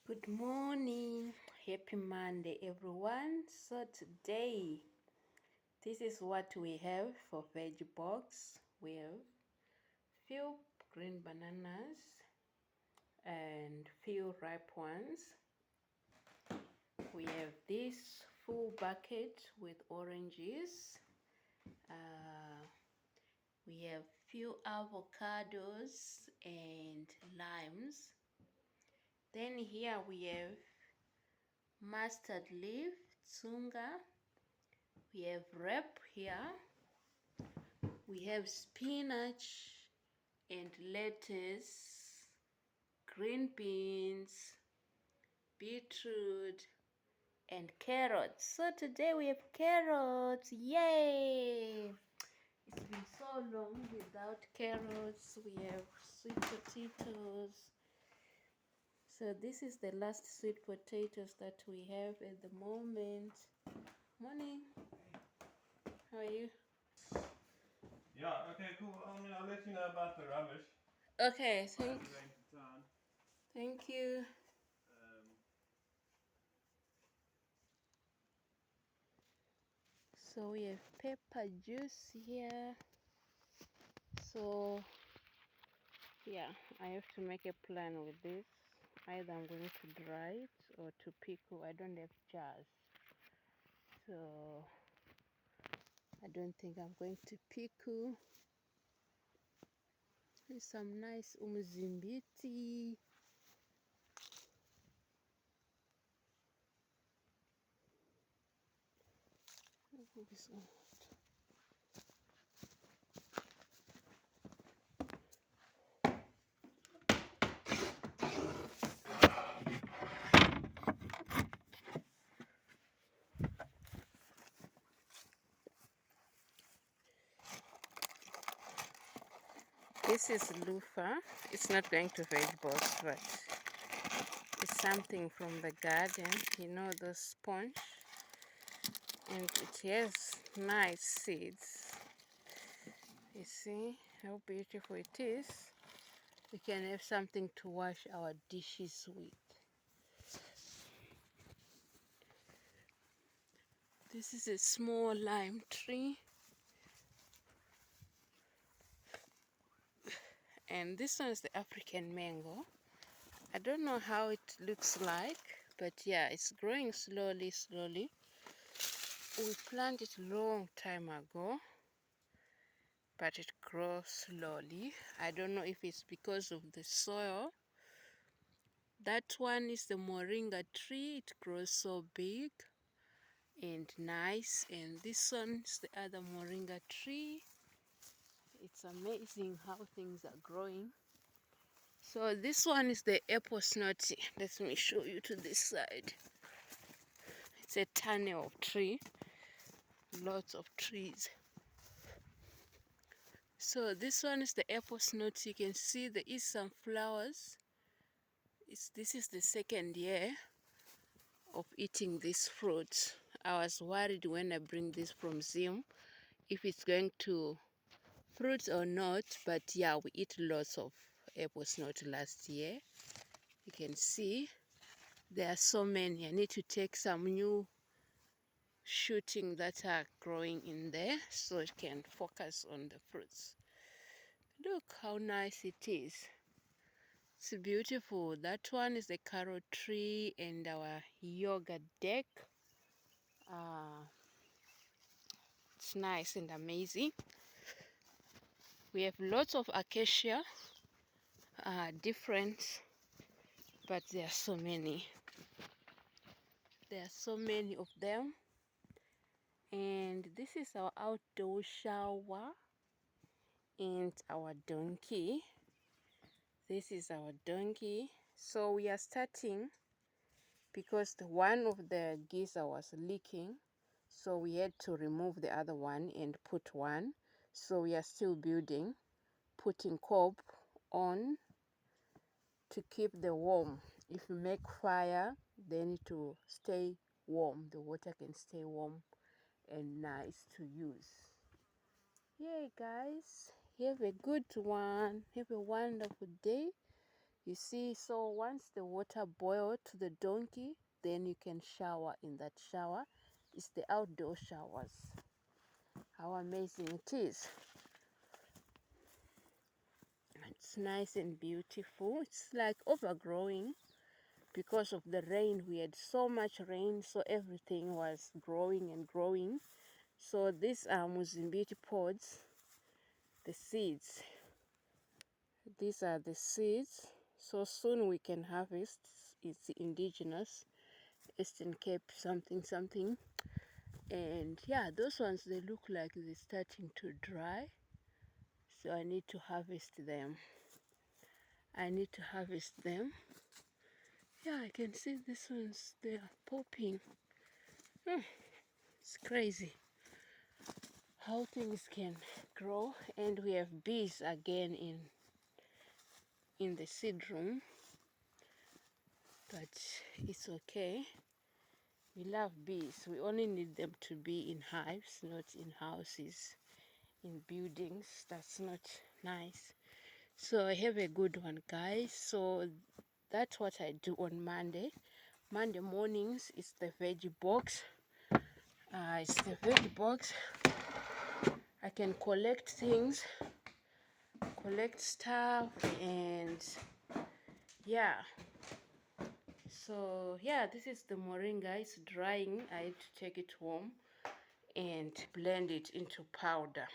Good morning, happy Monday everyone. So today this is what we have for veggie box. We have few green bananas and few ripe ones. We have this full bucket with oranges. We have few avocados and limes. Then here we have mustard leaf, tsunga. We have wrap here. We have spinach and lettuce, green beans, beetroot, and carrots. So today we have carrots. Yay! It's been so long without carrots. We have sweet potatoes. So this is the last sweet potatoes that we have at the moment. Morning. How are you? Yeah, okay, cool. I'll let you know about the rubbish. Okay, I'm going to town. thank you. So we have pepper juice here. So yeah, I have to make a plan with this. Either I'm going to dry it or to pickle. I don't have jars, so I don't think I'm going to pickle. There's some nice umzimbiti. This is loofah. It's not going to veg box, but it's something from the garden. You know, the sponge. And it has nice seeds. You see how beautiful it is. We can have something to wash our dishes with. This is a small lime tree. And this one is the African mango. I don't know how it looks like, but yeah, it's growing slowly. We planted it long time ago, but it grows slowly. I don't know if it's because of the soil. That one is the moringa tree. It grows so big and nice. And this one is the other moringa tree. It's amazing how things are growing. So this one is the apple snotty. Let me show you to this side. It's a tunnel of tree. Lots of trees. So this one is the apple snotty. You can see there is some flowers. This is the second year of eating this fruit. I was worried when I bring this from Zim if it's going to fruit or not, but yeah, we eat lots of apple snot last year. You can see there are so many. I need to take some new shooting that are growing in there so it can focus on the fruits. Look how nice it is. It's beautiful. That one is the carrot tree and our yogurt deck. It's nice and amazing. We have lots of acacia, different, but there are so many. There are so many of them. And this is our outdoor shower and our donkey. This is our donkey. So we are starting because one of the geyser was leaking. So we had to remove the other one and put one. So we are still building, putting cob on to keep the warm. If you make fire, then it will stay warm. The water can stay warm and nice to use. Yay guys, have a good one. Have a wonderful day. You see, so once the water boils to the donkey, then you can shower in that shower. It's the outdoor showers. How amazing it is. It's nice and beautiful. It's like overgrowing because of the rain. We had so much rain, so everything was growing and growing. So these are Mozambique pods, the seeds. These are the seeds. So soon we can harvest. It's indigenous, Eastern Cape something something. And yeah, those ones, they look like they're starting to dry. So I need to harvest them. Yeah, I can see these ones, they are popping. It's crazy how things can grow. And we have bees again in the seed room, but it's okay. We love bees. We only need them to be in hives, not in houses, in buildings. That's not nice. So I have a good one, guys. So that's what I do on Monday. Monday mornings is the veggie box. It's the veggie box. I can collect things, collect stuff, and yeah. So yeah, this is the moringa. It's drying. I have to take it home and blend it into powder.